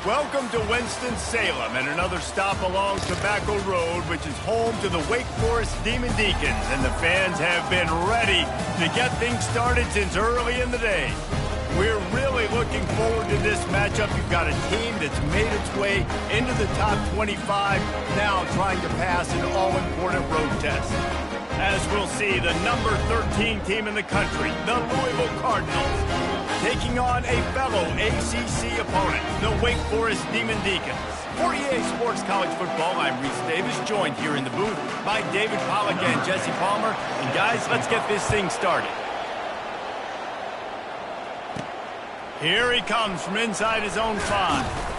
Welcome to Winston-Salem and another stop along Tobacco Road, which is home to the Wake Forest Demon Deacons, and the fans have been ready to get things started since early in the day. We're really looking forward to this matchup. You've got a team that's made its way into the top 25, now trying to pass an all-important road test. As we'll see, the number 13 team in the country, the Louisville Cardinals, taking on a fellow ACC opponent, the Wake Forest Demon Deacons. For EA Sports College Football, I'm Reese Davis, joined here in the booth by David Pollack and Jesse Palmer. And guys, let's get this thing started. Here he comes from inside his own 5.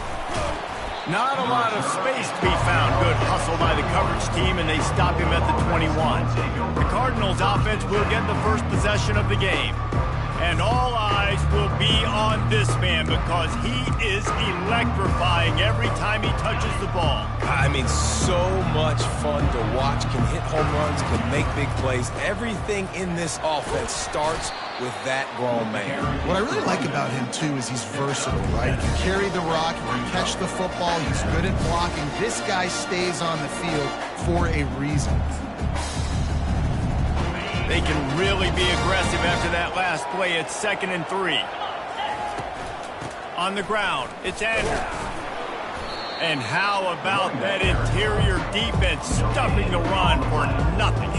Not a lot of space to be found. Good hustle by the coverage team, and they stop him at the 21. The Cardinals offense will get the first possession of the game. And all eyes will be on this man because he is electrifying every time he touches the ball. I mean, so much fun to watch. Can hit home runs, can make big plays. Everything in this offense starts with that grown man. What I really like about him, too, is he's versatile, right? He can carry the rock, he can catch the football, he's good at blocking. This guy stays on the field for a reason. They can really be aggressive after that last play. It's 2nd and 3. On the ground, it's Andrews. And how about that interior defense stuffing the run for nothing?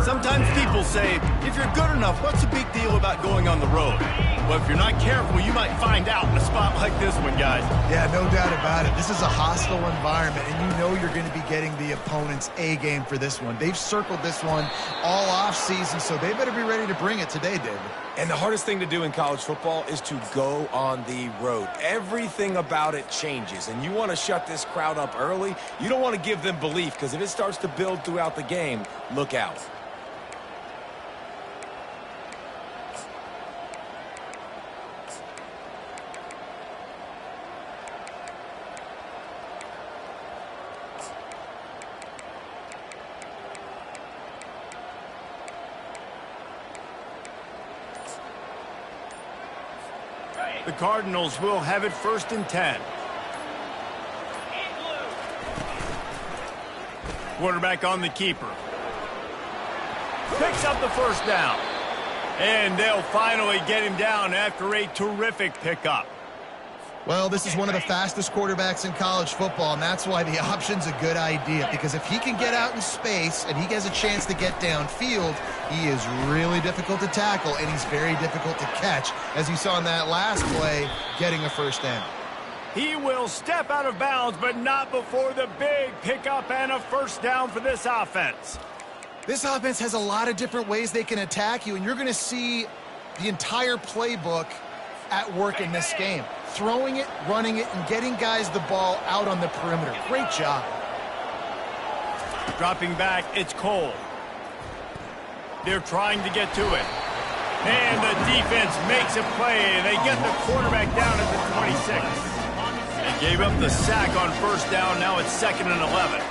Sometimes people say, if you're good enough, what's the big deal about going on the road? Well, if you're not careful, you might find out in a spot like this one, guys. Yeah, no doubt about it. This is a hostile environment, and you know you're going to be getting the opponent's A-game for this one. They've circled this one all off-season, so they better be ready to bring it today, David. And the hardest thing to do in college football is to go on the road. Everything about it changes, and you want to shut this crowd up early. You don't want to give them belief, because if it starts to build throughout the game, look out. The Cardinals will have it 1st and 10. Quarterback on the keeper. Picks up the first down. And they'll finally get him down after a terrific pickup. Well, this is one of the fastest quarterbacks in college football, and that's why the option's a good idea. Because if he can get out in space and he has a chance to get downfield, he is really difficult to tackle, and he's very difficult to catch, as you saw in that last play, getting a first down. He will step out of bounds, but not before the big pickup and a first down for this offense. This offense has a lot of different ways they can attack you, and you're going to see the entire playbook at work in this game. Throwing it, running it, and getting guys the ball out on the perimeter. Great job. Dropping back, it's Cole. They're trying to get to it. And the defense makes a play. They get the quarterback down at the 26. They gave up the sack on first down. Now it's 2nd and 11.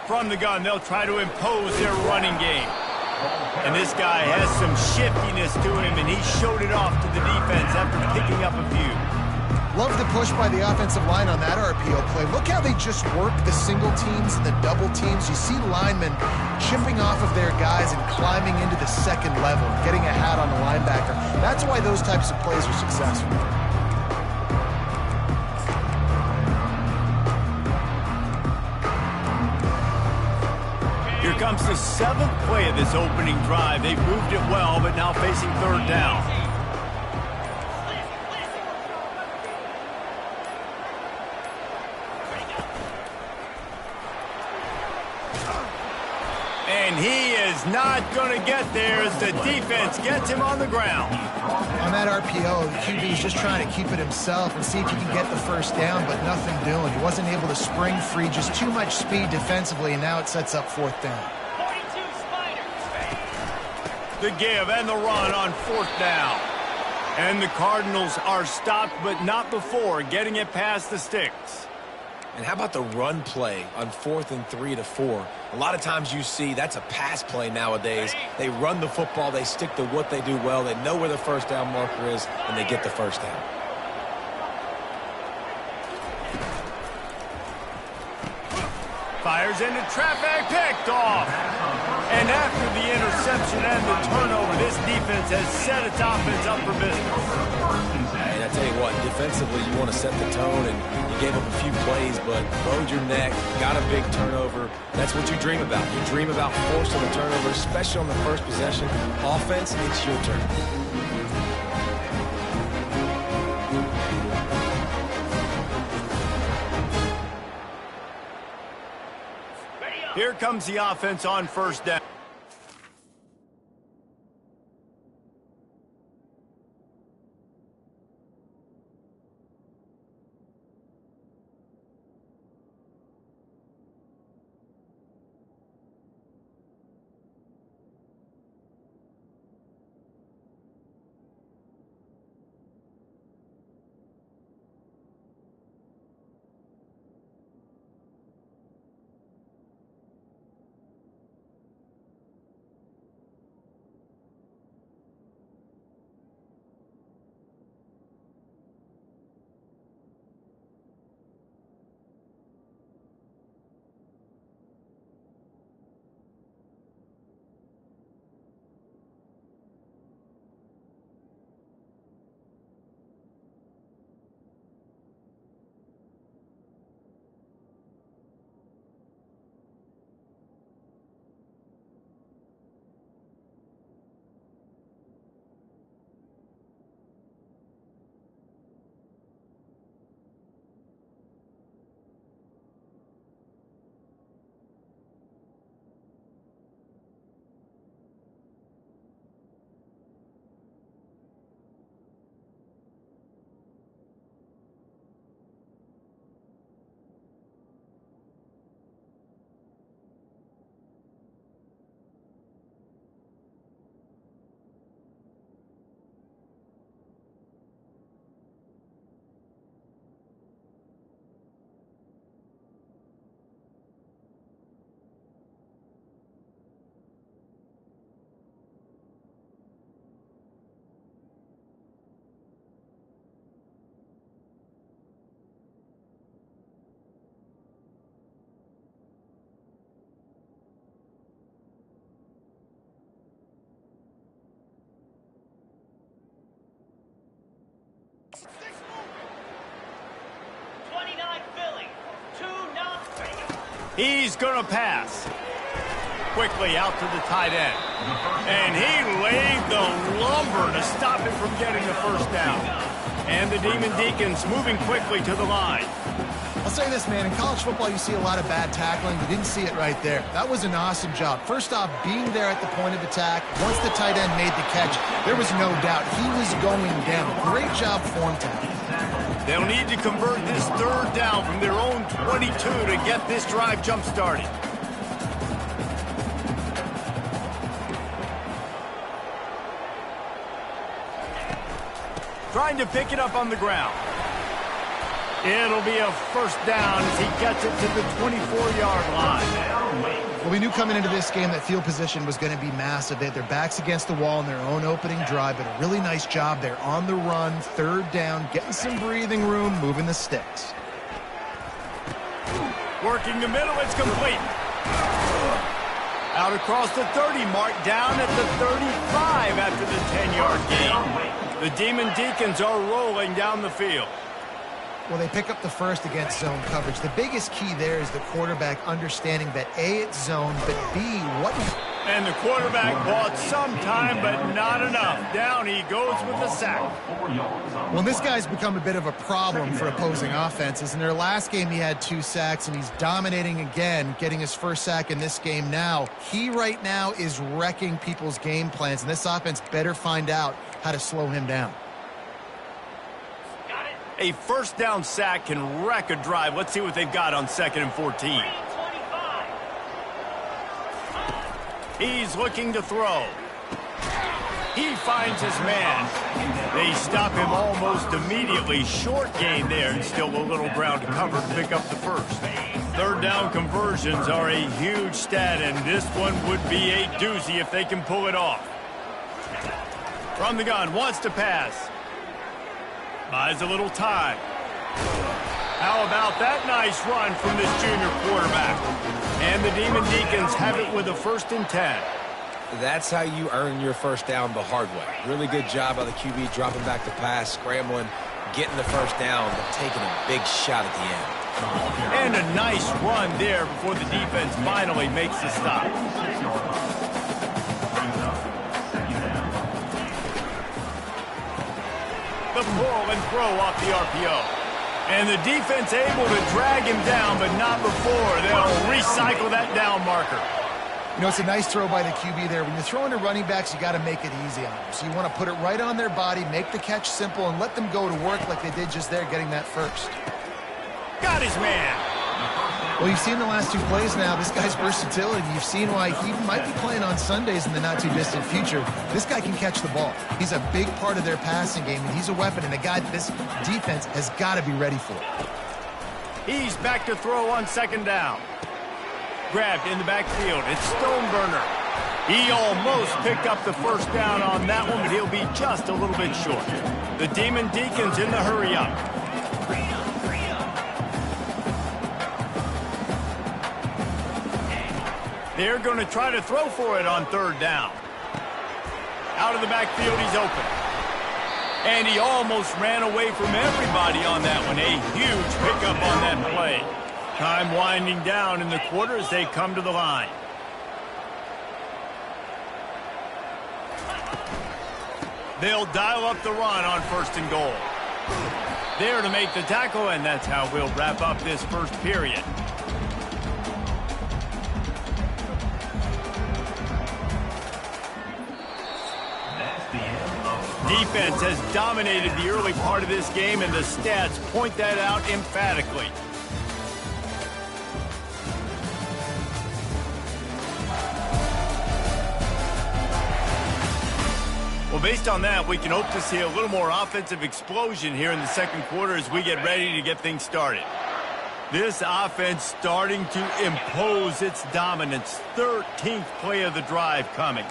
From the gun, they'll try to impose their running game. And this guy has some shiftiness to him, and he showed it off to the defense after picking up a few. Love the push by the offensive line on that RPO play. Look how they just work the single teams and the double teams. You see linemen chipping off of their guys and climbing into the second level, getting a hat on the linebacker. That's why those types of plays are successful. Here comes the 7th play of this opening drive. They've moved it well, but now facing 3rd down. And he is not going to get there as the defense gets him on the ground. On that RPO, the QB is just trying to keep it himself and see if he can get the first down, but nothing doing. He wasn't able to spring free, just too much speed defensively, and now it sets up 4th down. The give and the run on 4th down. And the Cardinals are stopped, but not before getting it past the sticks. And how about the run play on 4th and 3 to 4? A lot of times you see that's a pass play nowadays. They run the football. They stick to what they do well. They know where the first down marker is, and they get the first down. Fires into traffic, picked off. And after the interception and the turnover, this defense has set its offense up for business. And I tell you what, defensively, you want to set the tone, and you gave up a few plays, but bowed your neck, got a big turnover. That's what you dream about. You dream about forcing a turnover, especially on the first possession. Offense, it's your turn. Here comes the offense on first down. He's going to pass. Quickly out to the tight end. And he laid the lumber to stop him from getting the first down. And the Demon Deacons moving quickly to the line. I'll say this, man. In college football, you see a lot of bad tackling. You didn't see it right there. That was an awesome job. First off, being there at the point of attack. Once the tight end made the catch, there was no doubt he was going down. Great job form tackling. They'll need to convert this third down from their own 22 to get this drive jump-started. Trying to pick it up on the ground. It'll be a first down as he gets it to the 24-yard line. Well, we knew coming into this game that field position was going to be massive. They had their backs against the wall in their own opening drive, but a really nice job there on the run, third down, getting some breathing room, moving the sticks. Working the middle, it's complete. Out across the 30 mark, down at the 35 after the 10-yard gain. The Demon Deacons are rolling down the field. Well, they pick up the first against zone coverage. The biggest key there is the quarterback understanding that A, it's zone, but B, what... And the quarterback bought some time, but not enough. Down he goes with the sack. Well, this guy's become a bit of a problem for opposing offenses. In their last game, he had 2 sacks, and he's dominating again, getting his first sack in this game now. He right now is wrecking people's game plans, and this offense better find out how to slow him down. A first down sack can wreck a drive. Let's see what they've got on 2nd and 14. He's looking to throw. He finds his man. They stop him almost immediately. Short gain there, and still a little ground to cover to pick up the first. Third down conversions are a huge stat, and this one would be a doozy if they can pull it off. From the gun, wants to pass. Buys a little time. How about that nice run from this junior quarterback? And the Demon Deacons have it with a 1st and 10. That's how you earn your first down the hard way. Really good job by the QB dropping back the pass, scrambling, getting the first down, but taking a big shot at the end. And a nice run there before the defense finally makes the stop. The pull and throw off the RPO. And the defense able to drag him down, but not before. They'll recycle that down marker. You know, it's a nice throw by the QB there. When you're throwing to running backs, you got to make it easy on them. So you want to put it right on their body, make the catch simple, and let them go to work like they did just there, getting that first. Got his man. Well, you've seen the last 2 plays now. This guy's versatility. You've seen why he might be playing on Sundays in the not-too-distant future. This guy can catch the ball. He's a big part of their passing game, and he's a weapon, and a guy that this defense has got to be ready for. He's back to throw on 2nd down. Grabbed in the backfield. It's Stoneburner. He almost picked up the first down on that one, but he'll be just a little bit short. The Demon Deacons in the hurry-up. They're going to try to throw for it on 3rd down. Out of the backfield, he's open. And he almost ran away from everybody on that one. A huge pickup on that play. Time winding down in the quarter as they come to the line. They'll dial up the run on 1st and goal. There to make the tackle, and that's how we'll wrap up this first period. Defense has dominated the early part of this game, and the stats point that out emphatically. Well, based on that, we can hope to see a little more offensive explosion here in the 2nd quarter as we get ready to get things started. This offense starting to impose its dominance. 13th play of the drive coming.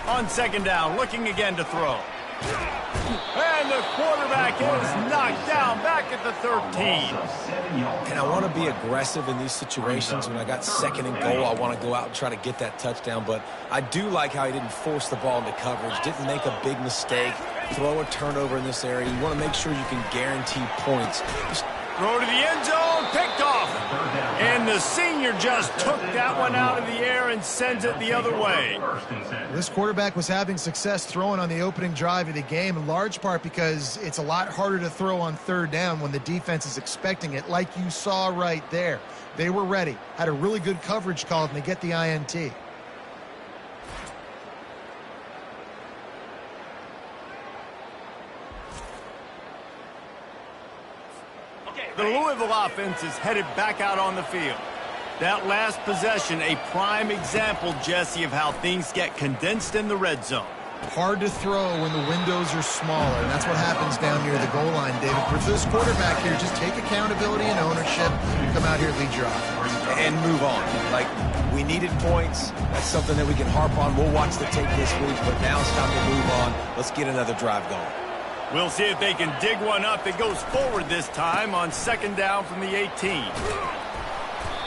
On 2nd down, looking again to throw. And the quarterback is knocked down back at the 13. And I want to be aggressive in these situations. When I got 2nd and goal, I want to go out and try to get that touchdown. But I do like how he didn't force the ball into coverage, didn't make a big mistake, throw a turnover in this area. You want to make sure you can guarantee points. Just throw to the end zone, picked off. And the senior just took that one out of the air and sends it the other way. This quarterback was having success throwing on the opening drive of the game, in large part because it's a lot harder to throw on 3rd down when the defense is expecting it, like you saw right there. They were ready, had a really good coverage call, and they get the INT. The Louisville offense is headed back out on the field. That last possession, a prime example, Jesse, of how things get condensed in the red zone. Hard to throw when the windows are smaller, and that's what happens down near the goal line, David. For this quarterback here, just take accountability and ownership, come out here and lead your offense. And move on. Like, we needed points. That's something that we can harp on. We'll watch the tape this week, but now it's time to move on. Let's get another drive going. We'll see if they can dig one up that goes forward this time on 2nd down from the 18.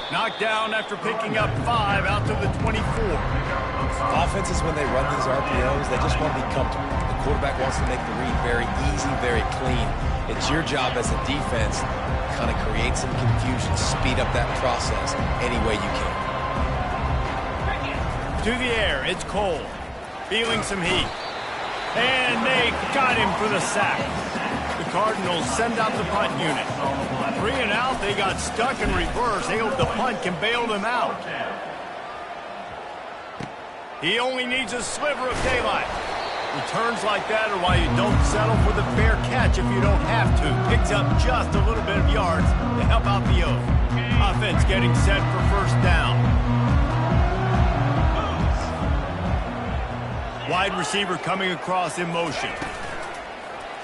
Knocked down after picking up 5 out to the 24. Offenses, when they run these RPOs, they just want to be comfortable. The quarterback wants to make the read very easy, very clean. It's your job as a defense to kind of create some confusion, speed up that process any way you can. To the air, it's Cole. Feeling some heat. And they got him for the sack. The Cardinals send out the punt unit. 3 and out, they got stuck in reverse. They hope the punt can bail them out. He only needs a sliver of daylight. Returns like that are why you don't settle for the fair catch if you don't have to. Picks up just a little bit of yards to help out the O. Offense getting set for 1st down. Wide receiver coming across in motion.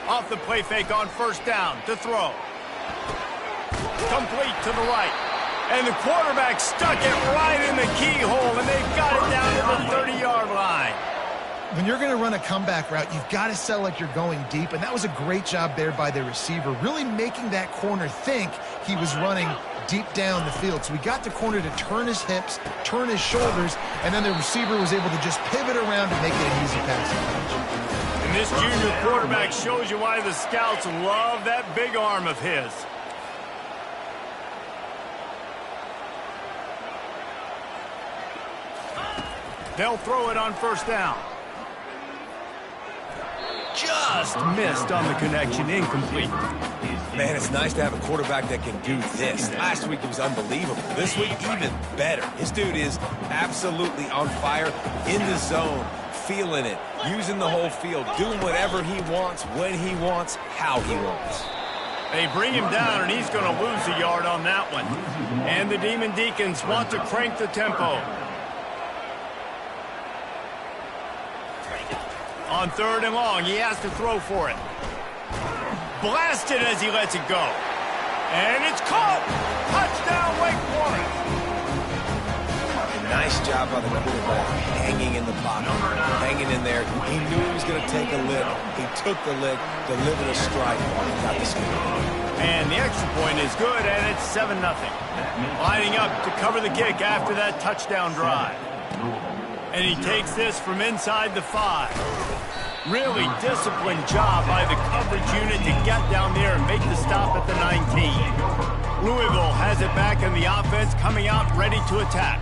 Off the play fake on first down to throw. Complete to the right. And the quarterback stuck it right in the keyhole, and they've got it down to the 30-yard line. When you're going to run a comeback route, you've got to sell like you're going deep, and that was a great job there by the receiver, really making that corner think he was running deep down the field. So we got the corner to turn his hips, turn his shoulders, and then the receiver was able to just pivot around and make it an easy passing catch. And this junior quarterback shows you why the scouts love that big arm of his. They'll throw it on first down. Just missed on the connection, incomplete. Man, it's nice to have a quarterback that can do this. Last week, he was unbelievable. This week, even better. This dude is absolutely on fire, in the zone, feeling it, using the whole field, doing whatever he wants, when he wants, how he wants. They bring him down, and he's going to lose a yard on that one. And the Demon Deacons want to crank the tempo. On third and long, he has to throw for it. Blasted as he lets it go. And it's caught. Touchdown, Wake Forest. Nice job by the quarterback, hanging in the pocket, hanging in there. He knew he was going to take a lick. He took the lick, delivered a strike, and got the score. And the extra point is good, and it's 7-0. Lining up to cover the kick after that touchdown drive. And he takes this from inside the 5. Really disciplined job by the coverage unit to get down there and make the stop at the 19. Louisville has it back in the offense, coming out ready to attack.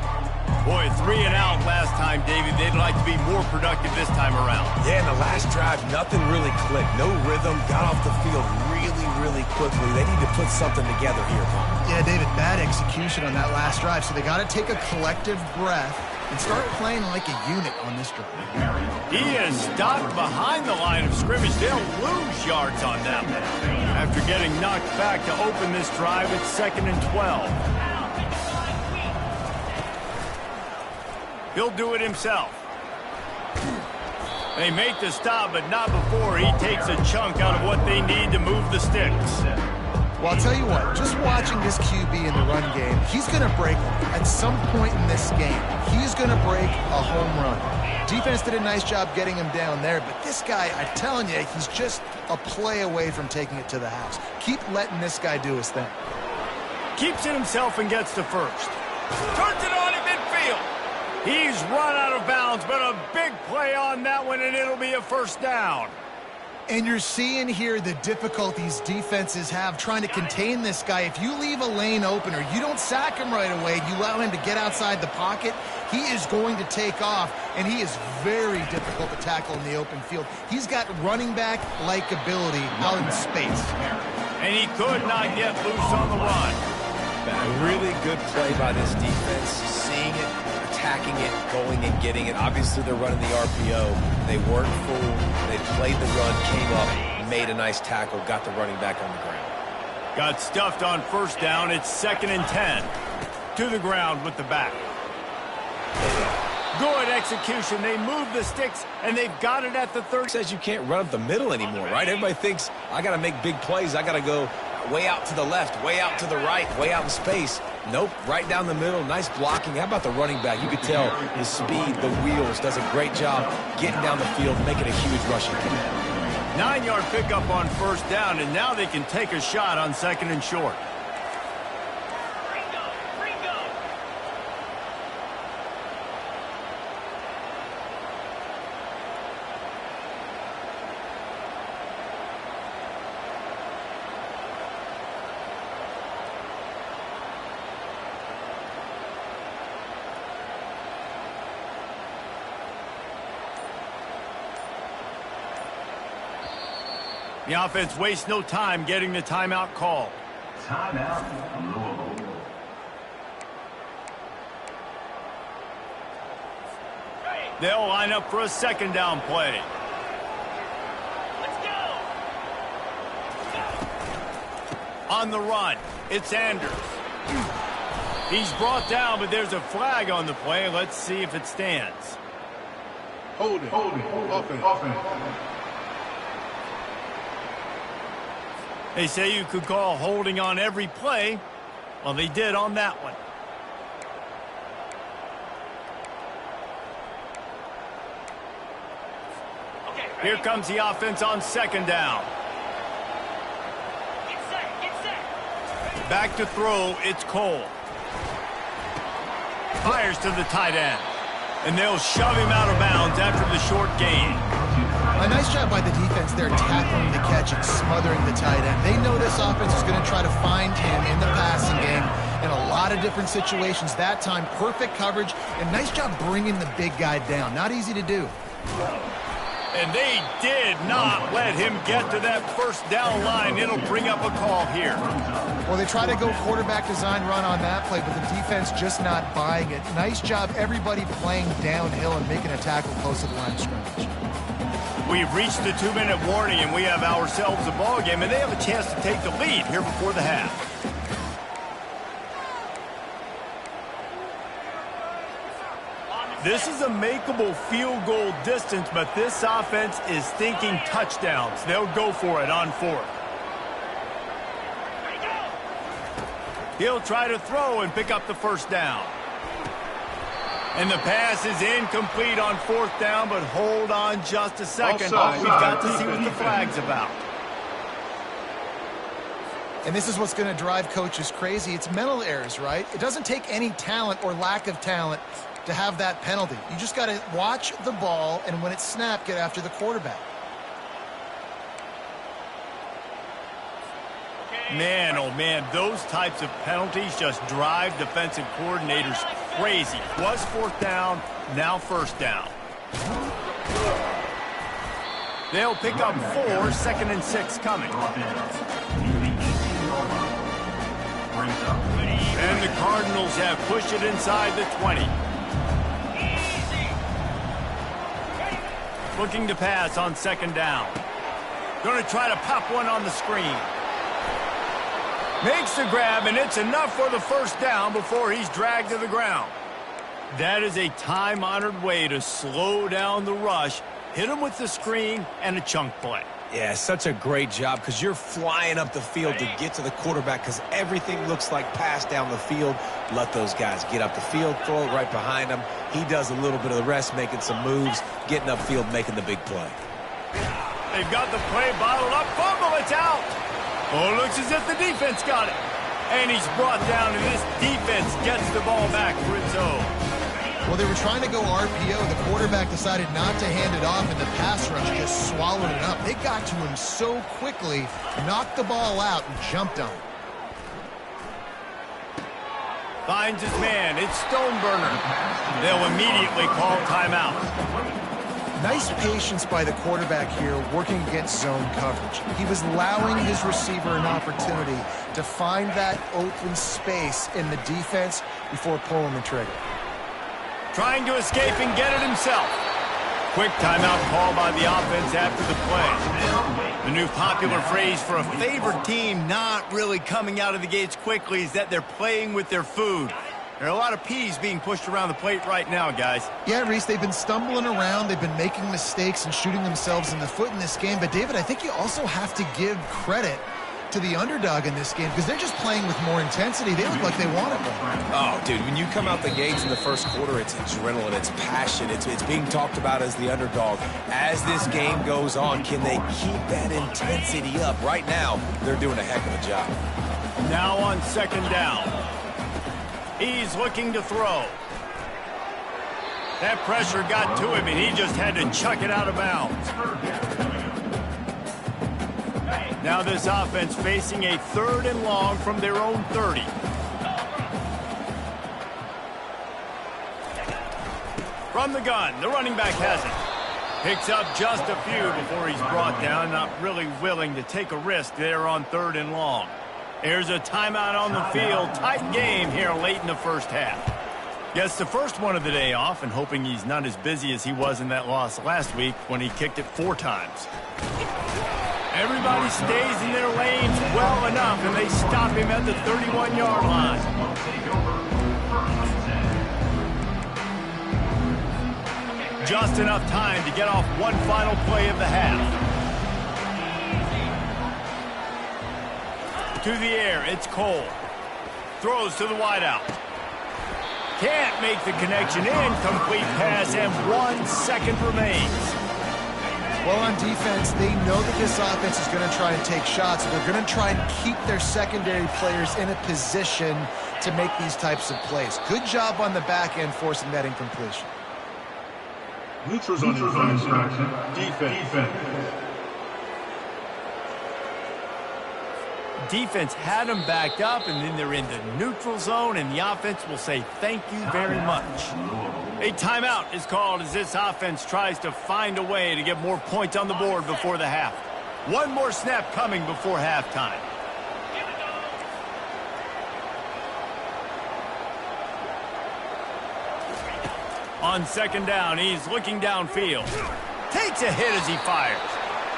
Boy, 3 and out last time, David. They'd like to be more productive this time around. Yeah, in the last drive, nothing really clicked. No rhythm, got off the field really quickly. They need to put something together here, Paul. Yeah, David, bad execution on that last drive, so they got to take a collective breath and start playing like a unit on this drive. He is stopped behind the line of scrimmage. They'll lose yards on them. After getting knocked back to open this drive, it's 2nd and 12. He'll do it himself. They make the stop, but not before he takes a chunk out of what they need to move the sticks. Well, I'll tell you what, just watching this QB in the run game, he's going to break at some point in this game. He's going to break a home run. Defense did a nice job getting him down there, but this guy, I'm telling you, he's just a play away from taking it to the house. Keep letting this guy do his thing. Keeps it himself and gets to first. Turns it on in midfield. He's run out of bounds, but a big play on that one, and it'll be a first down. And you're seeing here the difficulties defenses have trying to contain this guy. If you leave a lane open or you don't sack him right away, you allow him to get outside the pocket, he is going to take off, and he is very difficult to tackle in the open field. He's got running back-like ability out in space. And he could not get loose on the run. A really good play by this defense, seeing it, attacking it, going and getting it. Obviously, they're running the RPO. They weren't fooled. They played the run, came up, made a nice tackle, got the running back on the ground. Got stuffed on first down. It's 2nd and 10. To the ground with the back. Good execution. They move the sticks, and they've got it at the 30. Says you can't run up the middle anymore, right? Everybody thinks, I got to make big plays. I got to go way out to the left, way out to the right, way out in space. Nope, right down the middle, nice blocking. How about the running back? You could tell his speed, the wheels, does a great job getting down the field, making a huge rushing play. 9-yard pickup on first down, and now they can take a shot on 2nd and short. The offense wastes no time getting the timeout called. Timeout, Louisville. They'll line up for a 2nd down play. Let's go. On the run, it's Anders. He's brought down, but there's a flag on the play. Let's see if it stands. Hold it. Offense. They say you could call holding on every play. Well, they did on that one. Here comes the offense on second down. Get set. Back to throw, it's Cole. Fires to the tight end. And they'll shove him out of bounds after the short gain. A nice job by the defense there tackling the catch and smothering the tight end. They know this offense is going to try to find him in the passing game in a lot of different situations. That time, perfect coverage, and nice job bringing the big guy down. Not easy to do. And they did not let him get to that first down line. It'll bring up a call here. Well, they try to go quarterback design run on that play, but the defense just not buying it. Nice job, everybody playing downhill and making a tackle close to the line of scrimmage. We've reached the 2-minute warning, and we have ourselves a ball game, and they have a chance to take the lead here before the half. This is a makeable field goal distance, but this offense is thinking touchdowns. They'll go for it on fourth. He'll try to throw and pick up the first down. And the pass is incomplete on fourth down, but hold on just a second. We've got to see what the flag's about. And this is what's going to drive coaches crazy. It's mental errors, right? It doesn't take any talent or lack of talent to have that penalty. You just got to watch the ball, and when it's snapped, get after the quarterback. Man, oh man, those types of penalties just drive defensive coordinators crazy. Was fourth down, now first down. They'll pick up 4, 2nd and 6 coming. And the Cardinals have pushed it inside the 20. Looking to pass on second down. Going to try to pop one on the screen. Makes the grab, and it's enough for the first down before he's dragged to the ground. That is a time-honored way to slow down the rush, hit him with the screen, and a chunk play. Yeah, such a great job because you're flying up the field to get to the quarterback because everything looks like pass down the field. Let those guys get up the field, throw it right behind him. He does a little bit of the rest, making some moves, getting upfield, making the big play. They've got the play bottled up. Fumble, it's out. Oh, looks as if the defense got it. And he's brought down, and this defense gets the ball back for its own. Well, they were trying to go RPO. The quarterback decided not to hand it off, and the pass rush just swallowed it up. They got to him so quickly, knocked the ball out, and jumped on him. Finds his man. It's Stoneburner. They'll immediately call timeout. Nice patience by the quarterback here working against zone coverage. He was allowing his receiver an opportunity to find that open space in the defense before pulling the trigger. Trying to escape and get it himself. Quick timeout call by the offense after the play. The new popular phrase for a favored team not really coming out of the gates quickly is that they're playing with their food. There are a lot of peas being pushed around the plate right now, guys. Yeah, Reese, they've been stumbling around. They've been making mistakes and shooting themselves in the foot in this game. But, David, I think you also have to give credit to the underdog in this game because they're just playing with more intensity. They look like they want it more. Oh, dude, when you come out the gates in the first quarter, it's adrenaline, it's passion, it's being talked about as the underdog. As this game goes on, can they keep that intensity up? Right now, they're doing a heck of a job. Now on second down. He's looking to throw. That pressure got to him, and he just had to chuck it out of bounds. Now this offense facing a 3rd and long from their own 30. From the gun, the running back has it. Picks up just a few before he's brought down, not really willing to take a risk there on 3rd and long. There's a timeout on the field. Tight game here late in the first half. Gets the first one of the day off and hoping he's not as busy as he was in that loss last week when he kicked it 4 times. Everybody stays in their lanes well enough, and they stop him at the 31-yard line. just enough time to get off one final play of the half. To the air, it's Cole. Throws to the wideout. Can't make the connection. Incomplete pass, and 1 second remains. Well, on defense, they know that this offense is going to try and take shots. So they're going to try and keep their secondary players in a position to make these types of plays. Good job on the back end forcing that incompletion. Neutrals on defense. Defense had them backed up, and then they're in the neutral zone, and the offense will say thank you very much. A timeout is called as this offense tries to find a way to get more points on the board before the half. One more snap coming before halftime. On second down, he's looking downfield. Takes a hit as he fires.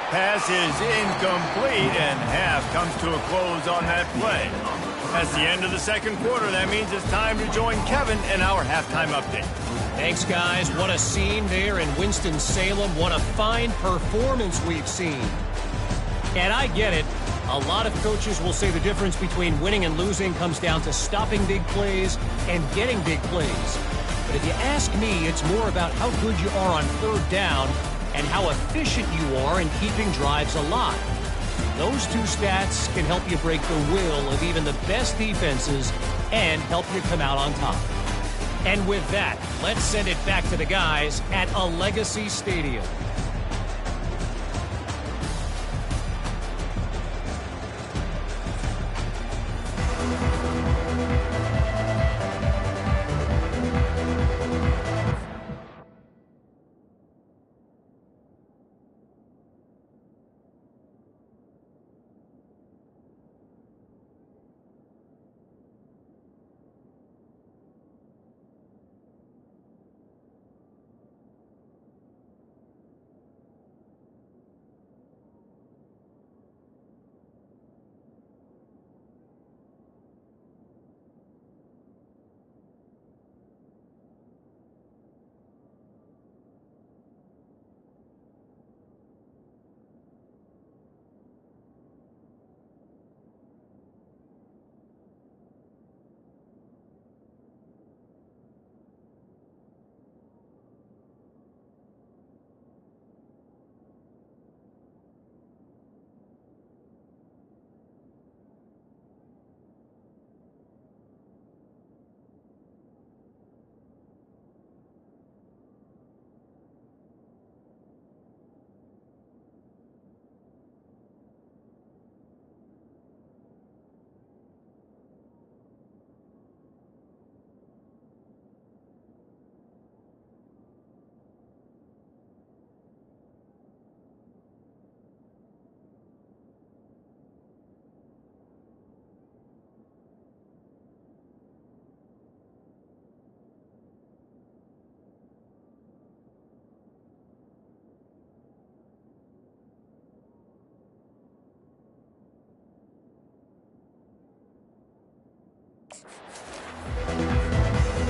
Pass is incomplete, and half comes to a close on that play. That's the end of the second quarter. That means it's time to join Kevin in our halftime update. Thanks, guys. What a scene there in Winston-Salem. What a fine performance we've seen. And I get it. A lot of coaches will say the difference between winning and losing comes down to stopping big plays and getting big plays. But if you ask me, it's more about how good you are on third down and how efficient you are in keeping drives alive. Those two stats can help you break the will of even the best defenses and help you come out on top. And with that, let's send it back to the guys at a Legacy Stadium.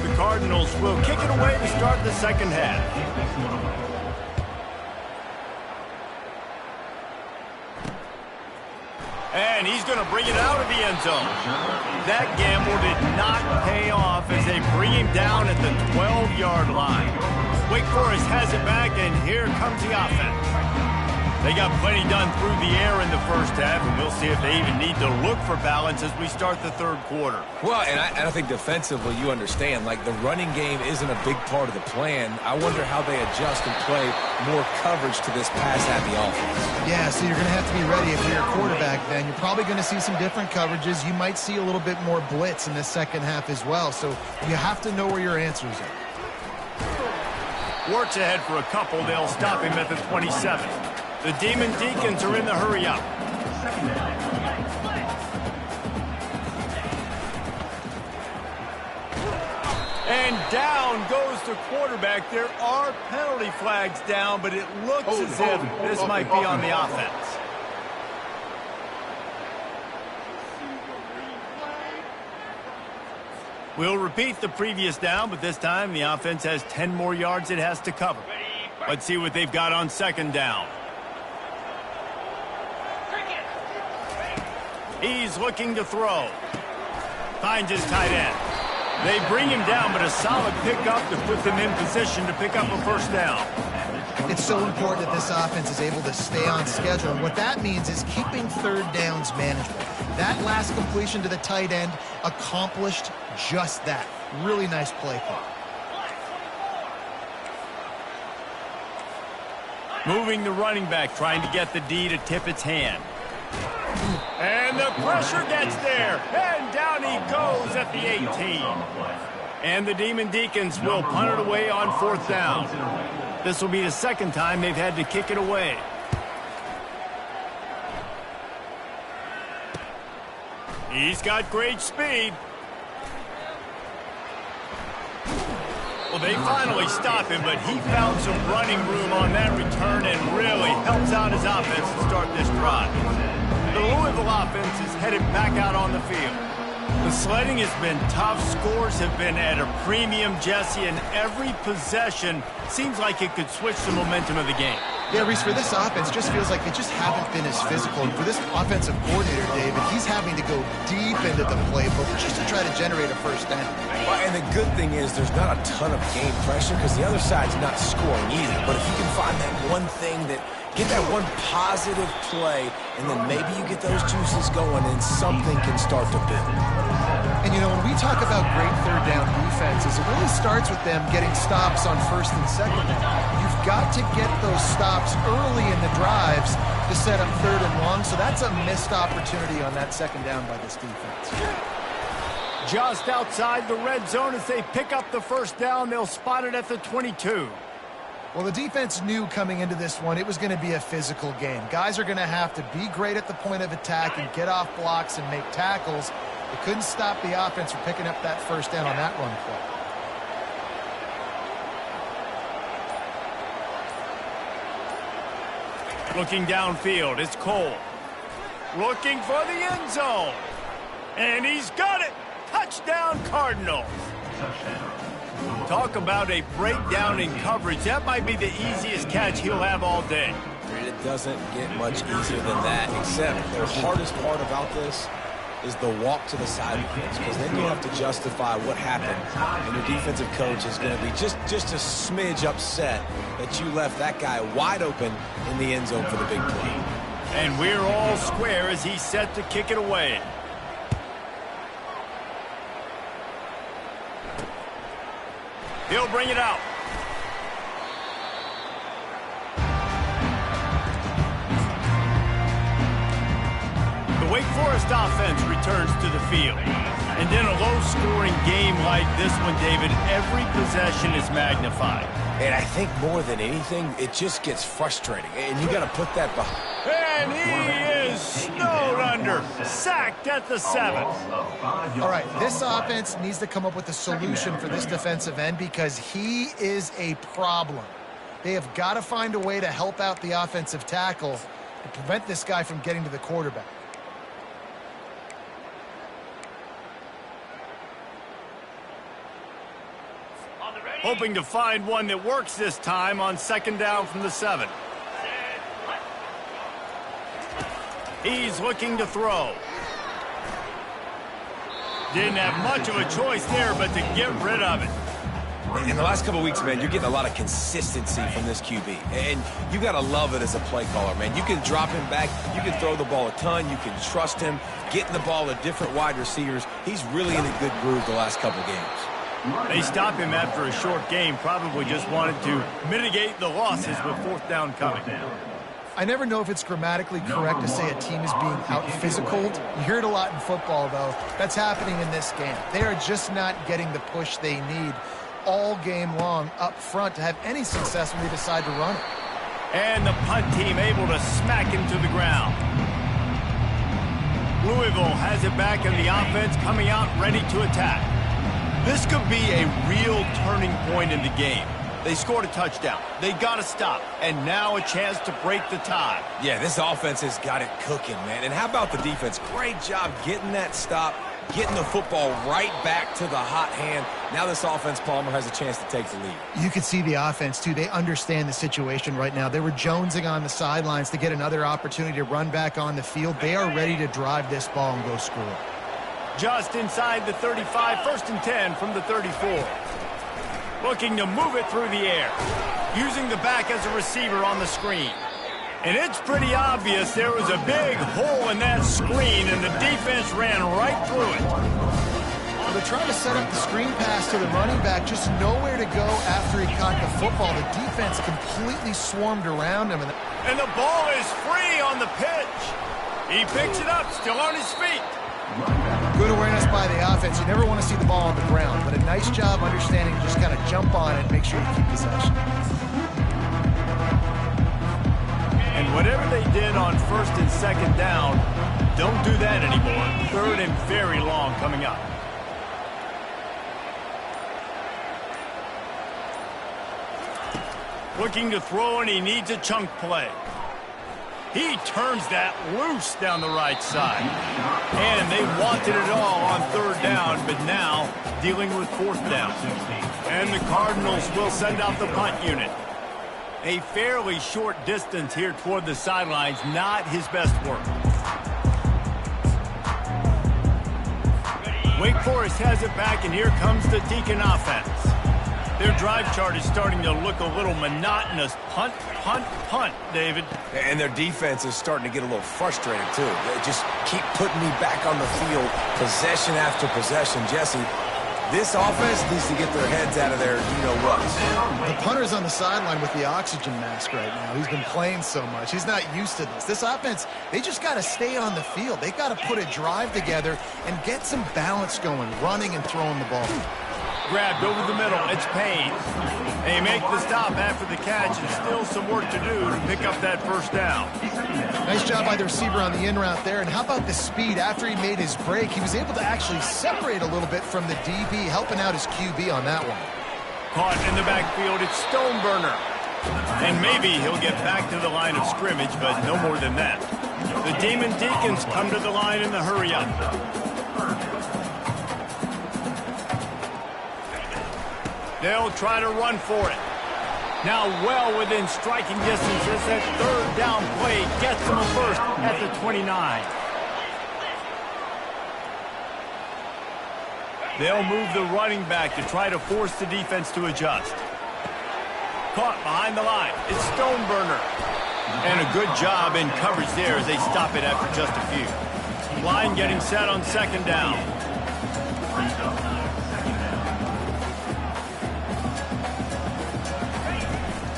The Cardinals will kick it away to start the second half. And he's going to bring it out of the end zone. That gamble did not pay off as they bring him down at the 12-yard line. Wake Forest has it back, and here comes the offense. They got plenty done through the air in the first half, and we'll see if they even need to look for balance as we start the third quarter. Well, and I think defensively, you understand, like the running game isn't a big part of the plan. I wonder how they adjust and play more coverage to this pass-happy offense. Yeah, so you're going to have to be ready if you're a quarterback then. You're probably going to see some different coverages. You might see a little bit more blitz in the second half as well, so you have to know where your answers are. Works ahead for a couple. They'll stop him at the 27. The Demon Deacons are in the hurry up. And down goes the quarterback. There are penalty flags down, but it looks as if this might be on the offense. We'll repeat the previous down, but this time the offense has 10 more yards it has to cover. Let's see what they've got on second down. He's looking to throw. Finds his tight end. They bring him down, but a solid pickup to put them in position to pick up a first down. It's so important that this offense is able to stay on schedule. And what that means is keeping third downs manageable. That last completion to the tight end accomplished just that. Really nice play call. Moving the running back, trying to get the D to tip its hand. And the pressure gets there. And down he goes at the 18. And the Demon Deacons will punt it away on fourth down. This will be the second time they've had to kick it away. He's got great speed. Well, they finally stop him, but he found some running room on that return and really helps out his offense to start this drive. The Louisville offense is headed back out on the field. The sledding has been tough. Scores have been at a premium, Jesse, and every possession seems like it could switch the momentum of the game. Yeah, Reese, for this offense, it just feels like they just haven't been as physical. And for this offensive coordinator, David, he's having to go deep into the playbook just to try to generate a first down. Well, and the good thing is there's not a ton of game pressure because the other side's not scoring either. But if you can find that one thing get that one positive play, and then maybe you get those juices going and something can start to build. And, you know, when we talk about great third down defenses, it really starts with them getting stops on first and second down. You've got to get those stops early in the drives to set up third and long, so that's a missed opportunity on that second down by this defense. Just outside the red zone as they pick up the first down, they'll spot it at the 22. Well, the defense knew coming into this one it was going to be a physical game. Guys are going to have to be great at the point of attack and get off blocks and make tackles. They couldn't stop the offense from picking up that first down on that run play. Looking downfield, it's Cole. Looking for the end zone. And he's got it. Touchdown, Cardinals. Talk about a breakdown in coverage. That might be the easiest catch he'll have all day. It doesn't get much easier than that, except the hardest part about this is the walk to the sidelines, because then you have to justify what happened, and your defensive coach is going to be just a smidge upset that you left that guy wide open in the end zone for the big play. And we're all square as he's set to kick it away. He'll bring it out. The Wake Forest offense returns to the field. And in a low-scoring game like this one, David, every possession is magnified. And I think more than anything, it just gets frustrating. And you got to put that behind. And he is snowed under, sacked at the 7. All right, this offense needs to come up with a solution for this defensive end because he is a problem. They have got to find a way to help out the offensive tackle and prevent this guy from getting to the quarterback. Hoping to find one that works this time on second down from the 7. He's looking to throw. Didn't have much of a choice there, but to get rid of it. In the last couple of weeks, man, you're getting a lot of consistency from this QB. And you got to love it as a play caller, man. You can drop him back. You can throw the ball a ton. You can trust him. Getting the ball to different wide receivers. He's really in a good groove the last couple games. They stop him after a short game. Probably just wanted to mitigate the losses with fourth down coming. I never know if it's grammatically correct to say a team is being out-physicaled. You hear it a lot in football, though. That's happening in this game. They are just not getting the push they need all game long up front to have any success when they decide to run it. And the punt team able to smack him to the ground. Louisville has it back, and the offense coming out ready to attack. This could be a real turning point in the game. They scored a touchdown. They got to stop. And now a chance to break the tie. Yeah, this offense has got it cooking, man. And how about the defense? Great job getting that stop, getting the football right back to the hot hand. Now this offense, Palmer, has a chance to take the lead. You can see the offense, too. They understand the situation right now. They were jonesing on the sidelines to get another opportunity to run back on the field. They are ready to drive this ball and go score. Just inside the 35, 1st and 10 from the 34. Looking to move it through the air. Using the back as a receiver on the screen. And it's pretty obvious there was a big hole in that screen, and the defense ran right through it. They're trying to set up the screen pass to the running back, just nowhere to go after he caught the football. The defense completely swarmed around him. And the ball is free on the pitch. He picks it up, still on his feet. Good awareness by the offense. You never want to see the ball on the ground, but a nice job understanding to just kind of jump on it and make sure you keep possession. And whatever they did on 1st and 2nd down, don't do that anymore. 3rd and very long coming up. Looking to throw, and he needs a chunk play. He turns that loose down the right side. And they wanted it all on 3rd down, but now dealing with 4th down. And the Cardinals will send out the punt unit. A fairly short distance here toward the sidelines, not his best work. Wake Forest has it back, and here comes the Deacon offense. Their drive chart is starting to look a little monotonous. Punt, punt, punt, David. And their defense is starting to get a little frustrated, too. They just keep putting me back on the field, possession after possession. Jesse, this offense needs to get their heads out of their you-know-what. The punter's on the sideline with the oxygen mask right now. He's been playing so much. He's not used to this. This offense, they just got to stay on the field. They've got to put a drive together and get some balance going, running and throwing the ball. Grabbed over the middle. It's Payne. They make the stop after the catch, and still some work to do to pick up that 1st down. Nice job by the receiver on the in route there. And how about the speed after he made his break? He was able to actually separate a little bit from the DB, helping out his QB on that one. Caught in the backfield. It's Stoneburner. And maybe he'll get back to the line of scrimmage, but no more than that. The Demon Deacons come to the line in the hurry-up. They'll try to run for it. Now well within striking distance as that 3rd down play gets them a first at the 29. They'll move the running back to try to force the defense to adjust. Caught behind the line. It's Stoneburner. And a good job in coverage there as they stop it after just a few. Line getting set on 2nd down.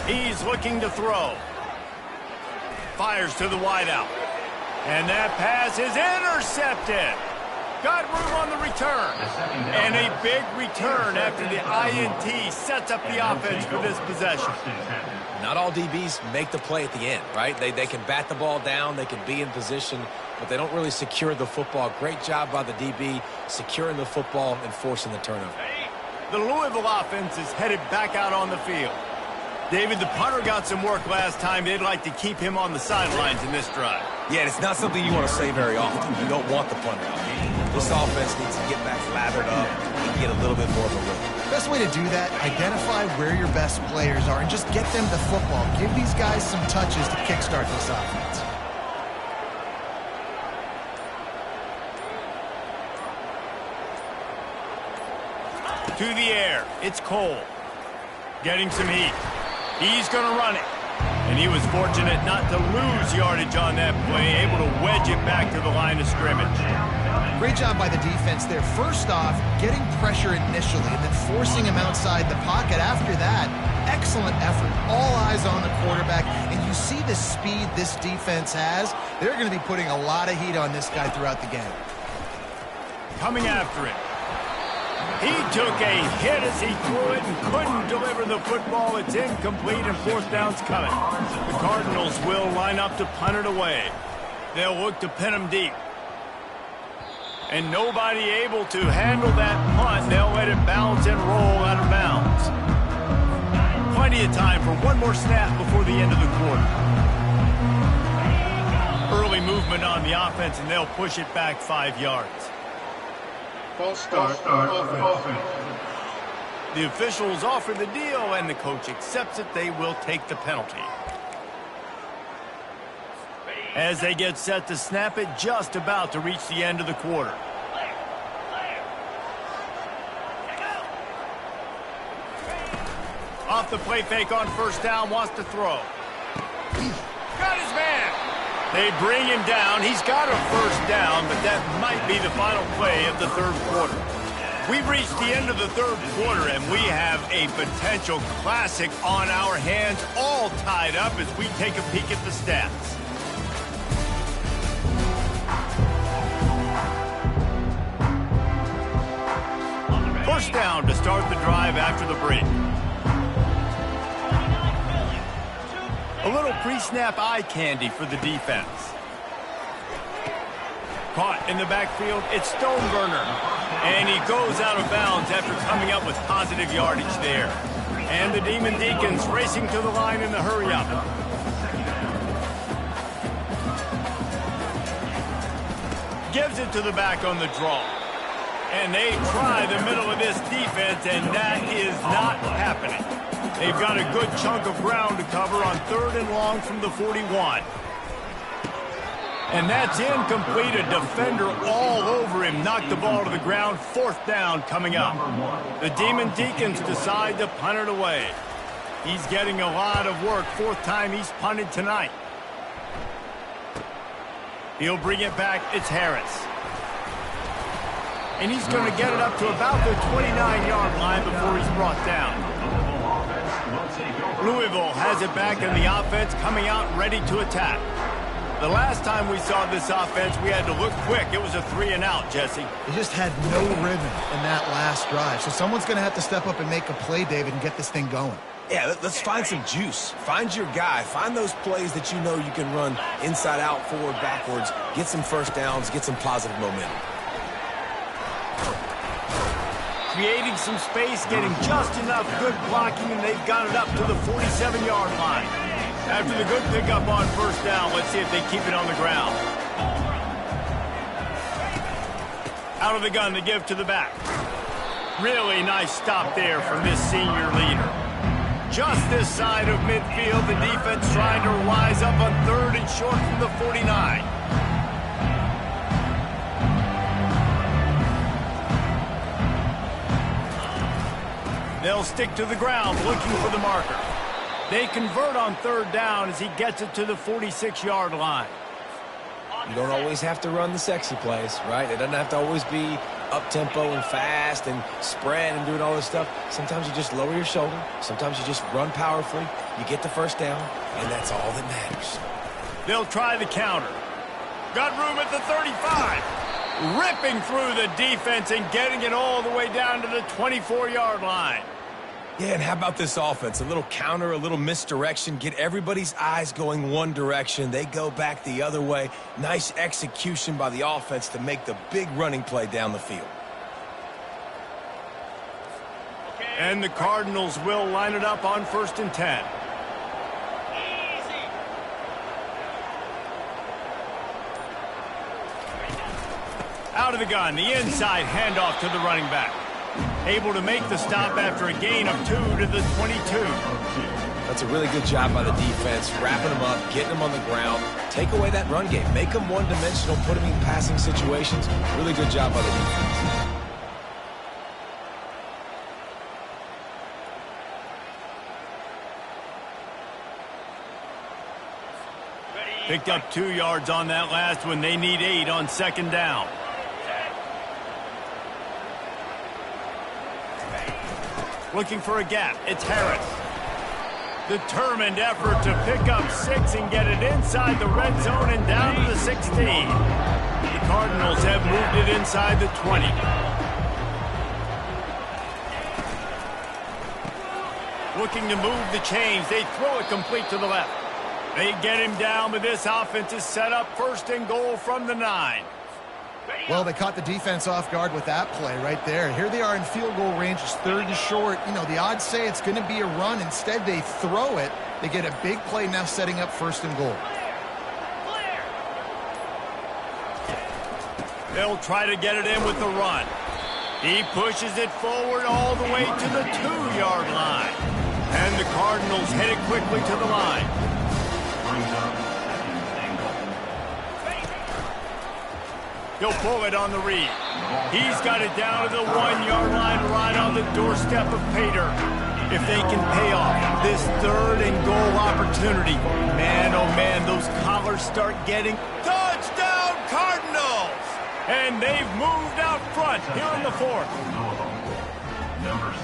He's looking to throw. Fires to the wideout. And that pass is intercepted. Got room on the return. And a big return after the INT sets up the offense for this possession. Not all DBs make the play at the end, right? They can bat the ball down, they can be in position, but they don't really secure the football. Great job by the DB securing the football and forcing the turnover. The Louisville offense is headed back out on the field. David, the punter got some work last time. They'd like to keep him on the sidelines in this drive. Yeah, it's not something you want to say very often. You don't want the punter out. This offense needs to get back lathered up and get a little bit more of a rhythm. Best way to do that, identify where your best players are and just get them the football. Give these guys some touches to kickstart this offense. To the air, it's Cole. Getting some heat. He's going to run it. And he was fortunate not to lose yardage on that play, able to wedge it back to the line of scrimmage. Great job by the defense there. First off, getting pressure initially and then forcing him outside the pocket. After that, excellent effort. All eyes on the quarterback. And you see the speed this defense has. They're going to be putting a lot of heat on this guy throughout the game. Coming after it. He took a hit as he threw it and couldn't deliver the football. It's incomplete and 4th down's coming. The Cardinals will line up to punt it away. They'll look to pin him deep. And nobody able to handle that punt. They'll let it bounce and roll out of bounds. Plenty of time for one more snap before the end of the quarter. Early movement on the offense, and they'll push it back 5 yards. False start. Offense. The officials offer the deal, and the coach accepts it. They will take the penalty. As they get set to snap it, just about to reach the end of the quarter. Off the play fake on first down, wants to throw. Got his man. They bring him down. He's got a first down, but that might be the final play of the third quarter. We've reached the end of the third quarter, and we have a potential classic on our hands, all tied up as we take a peek at the stats. First down to start the drive after the break. A little pre-snap eye candy for the defense. Caught in the backfield, it's Stoneburner. And he goes out of bounds after coming up with positive yardage there. And the Demon Deacons racing to the line in the hurry-up. Gives it to the back on the draw. And they try the middle of this defense, and that is not happening. They've got a good chunk of ground to cover on third and long from the 41. And that's incomplete. A defender all over him. Knocked the ball to the ground. Fourth down coming up. The Demon Deacons decide to punt it away. He's getting a lot of work. Fourth time he's punted tonight. He'll bring it back. It's Harris. And he's going to get it up to about the 29-yard line before he's brought down. Louisville has it back in the offense, coming out ready to attack. The last time we saw this offense, we had to look quick. It was a 3-and-out, Jesse. They just had no rhythm in that last drive. So someone's going to have to step up and make a play, David, and get this thing going. Yeah, let's find some juice. Find your guy. Find those plays that you know you can run inside out, forward, backwards. Get some first downs. Get some positive momentum. Creating some space, getting just enough good blocking, and they've got it up to the 47-yard line. After the good pickup on first down, let's see if they keep it on the ground. Out of the gun to give to the back. Really nice stop there from this senior leader. Just this side of midfield, the defense trying to rise up on third and short from the 49. They'll stick to the ground looking for the marker. They convert on third down as he gets it to the 46-yard line. You don't always have to run the sexy plays, right? It doesn't have to always be up-tempo and fast and spread and doing all this stuff. Sometimes you just lower your shoulder. Sometimes you just run powerfully. You get the first down, and that's all that matters. They'll try the counter. Got room at the 35. Ripping through the defense and getting it all the way down to the 24-yard line. Yeah, and how about this offense? A little counter, a little misdirection. Get everybody's eyes going one direction. They go back the other way. Nice execution by the offense to make the big running play down the field. And the Cardinals will line it up on 1st and 10. Out of the gun, the inside handoff to the running back. Able to make the stop after a gain of 2 to the 22. That's a really good job by the defense, wrapping them up, getting them on the ground. Take away that run game. Make them one-dimensional, put them in passing situations. Really good job by the defense. Picked up 2 yards on that last one. They need 8 on second down. Looking for a gap. It's Harris. Determined effort to pick up 6 and get it inside the red zone and down to the 16. The Cardinals have moved it inside the 20. Looking to move the chains. They throw it complete to the left. They get him down, but this offense is set up 1st and goal from the 9. Well, they caught the defense off guard with that play right there. Here they are in field goal range. It's 3rd and short. You know, the odds say it's going to be a run. Instead, they throw it. They get a big play now setting up 1st and goal. They'll try to get it in with the run. He pushes it forward all the way to the 2-yard line. And the Cardinals head it quickly to the line. He'll pull it on the read. He's got it down to the 1-yard line right on the doorstep of Pater. If they can pay off this 3rd and goal opportunity, man, oh man, those collars start getting touchdown Cardinals! And they've moved out front here in the 4th.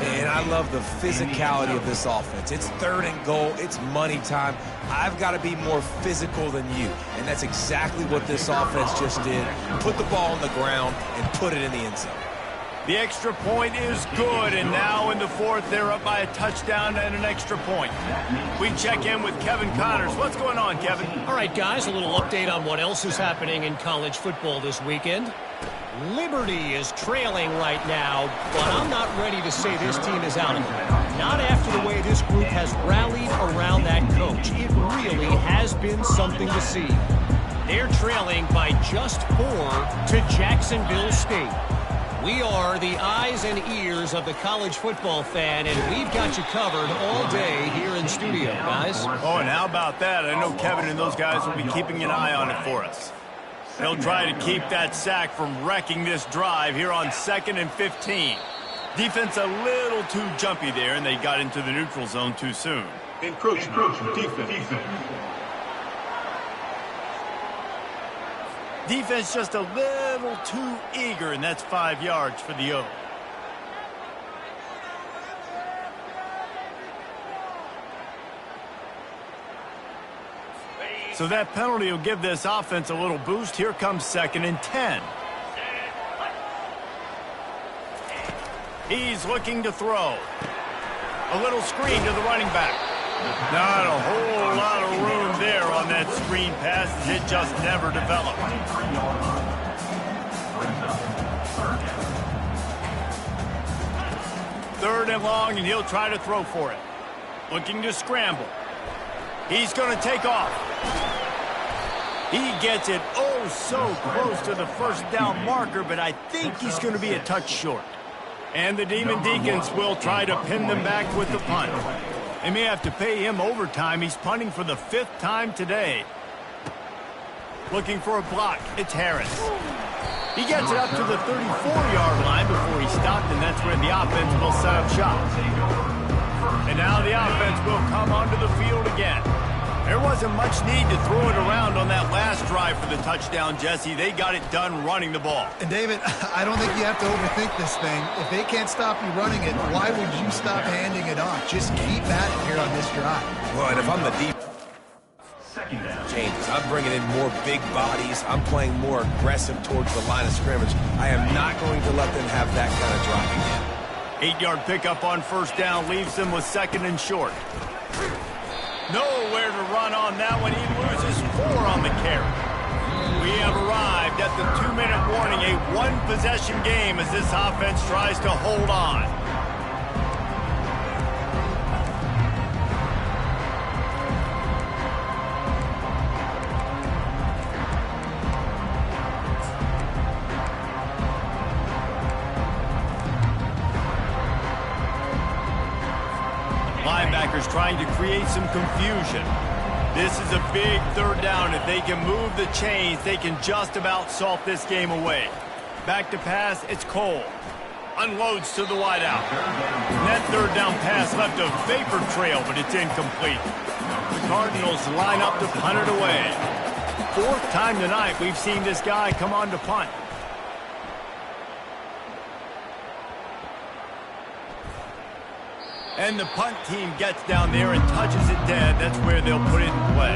And I love the physicality of this offense. It's 3rd and goal. It's money time. I've got to be more physical than you. And that's exactly what this offense just did. Put the ball on the ground and put it in the end zone. The extra point is good, and now in the 4th, they're up by a touchdown and an extra point. We check in with Kevin Connors. What's going on, Kevin? All right, guys, a little update on what else is happening in college football this weekend. Liberty is trailing right now, but I'm not ready to say this team is out of it. Not after the way this group has rallied around that coach. It really has been something to see. They're trailing by just 4 to Jacksonville State. We are the eyes and ears of the college football fan, and we've got you covered all day here in studio, guys. Oh, and how about that? I know Kevin and those guys will be keeping an eye on it for us. They'll try to keep that sack from wrecking this drive here on 2nd and 15. Defense a little too jumpy there, and they got into the neutral zone too soon. Encroachment, defense. Defense just a little too eager, and that's 5 yards for the O. So that penalty will give this offense a little boost. Here comes 2nd and 10. He's looking to throw. A little screen to the running back. Not a whole lot of room there on that screen pass, as it just never developed. 3rd and long, and he'll try to throw for it. Looking to scramble. He's going to take off. He gets it oh so close to the 1st down marker, but I think he's going to be a touch short. And the Demon Deacons will try to pin them back with the punt. They may have to pay him overtime. He's punting for the 5th time today. Looking for a block. It's Harris. He gets it up to the 34-yard line before he stopped, and that's where the offense will set up shop. And now the offense will come onto the field again. There wasn't much need to throw it around on that last drive for the touchdown, Jesse. They got it done running the ball. And, David, I don't think you have to overthink this thing. If they can't stop you running it, why would you stop handing it off? Just keep at it here on this drive. Well, and if I'm the deep changes, I'm bringing in more big bodies. I'm playing more aggressive towards the line of scrimmage. I am not going to let them have that kind of drive again. 8-yard pickup on 1st down leaves them with 2nd and short. Nowhere to run on that one. He loses 4 on the carry. We have arrived at the 2-minute warning, a 1-possession game as this offense tries to hold on. Linebackers trying to create some confusion. This is a big 3rd down. If they can move the chains, they can just about salt this game away. Back to pass, it's Cole. Unloads to the wideout. And that 3rd down pass left a vapor trail, but it's incomplete. The Cardinals line up to punt it away. 4th time tonight we've seen this guy come on to punt. And the punt team gets down there and touches it dead. That's where they'll put it in play.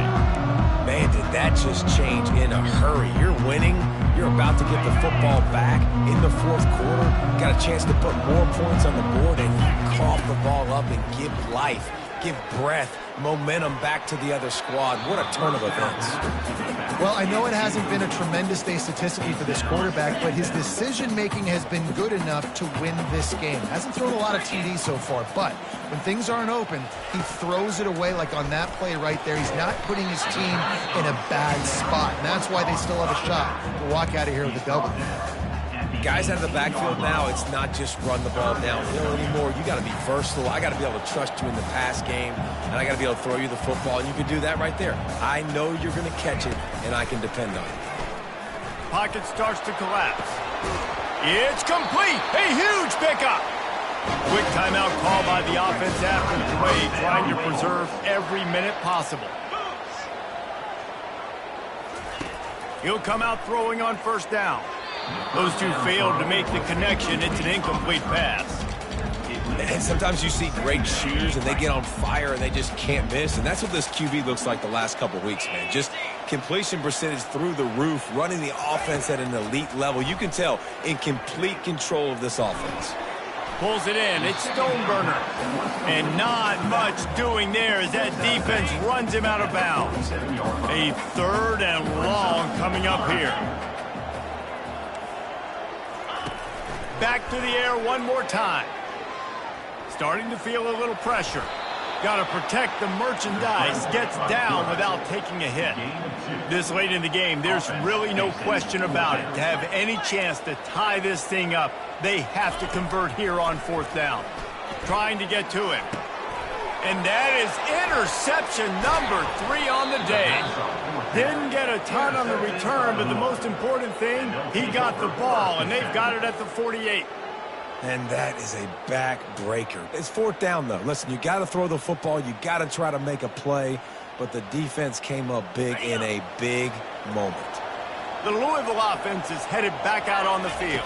Man, did that just change in a hurry. You're winning. You're about to get the football back in the 4th quarter. Got a chance to put more points on the board, and you cough the ball up and give life, give breath, momentum back to the other squad. What a turn of events. Well, I know it hasn't been a tremendous day statistically for this quarterback, but his decision-making has been good enough to win this game. Hasn't thrown a lot of TDs so far, but when things aren't open, he throws it away like on that play right there. He's not putting his team in a bad spot, and that's why they still have a shot to walk out of here with a W. guys out of the backfield now, it's not just run the ball downhill anymore. You got to be versatile. I got to be able to trust you in the pass game, and I got to be able to throw you the football, and you can do that right there. I know you're going to catch it, and I can depend on it. Pocket starts to collapse. It's complete. A huge pickup. Quick timeout call by the offense after the play, trying to preserve every minute possible. He'll come out throwing on first down. Those two failed to make the connection. It's an incomplete pass. And sometimes you see great shooters, and they get on fire, and they just can't miss. And that's what this QB looks like the last couple weeks, man. Just completion percentage through the roof, running the offense at an elite level. You can tell in complete control of this offense. Pulls it in. It's Stoneburner. And not much doing there as that defense runs him out of bounds. A 3rd and long coming up here. Back to the air one more time. Starting to feel a little pressure. Got to protect the merchandise. Gets down without taking a hit. This late in the game, there's really no question about it. To have any chance to tie this thing up, they have to convert here on 4th down. Trying to get to him. And that is interception number 3 on the day. Didn't get a ton on the return, but the most important thing, he got the ball, and they've got it at the 48. And that is a backbreaker. It's 4th down, though. Listen, you got to throw the football. You got to try to make a play. But the defense came up big in a big moment. The Louisville offense is headed back out on the field.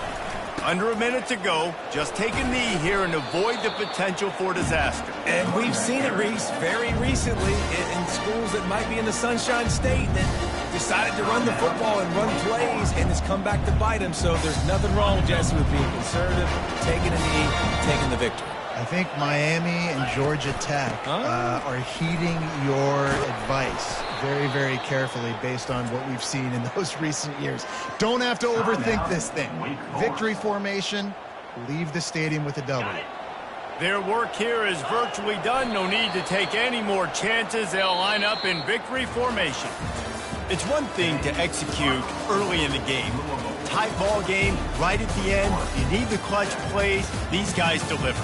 Under a minute to go. Just take a knee here and avoid the potential for disaster. And we've seen it, Reese, very recently in schools that might be in the Sunshine State that decided to run the football and run plays, and it's come back to bite him. So there's nothing wrong, Jesse, with being conservative, taking a knee, taking the victory. I think Miami and Georgia Tech are heeding your advice very, very carefully based on what we've seen in those recent years. Don't have to overthink this thing. Victory formation, leave the stadium with a W. Their work here is virtually done. No need to take any more chances. They'll line up in victory formation. It's one thing to execute early in the game. Tight ball game, right at the end. You need the clutch plays. These guys deliver.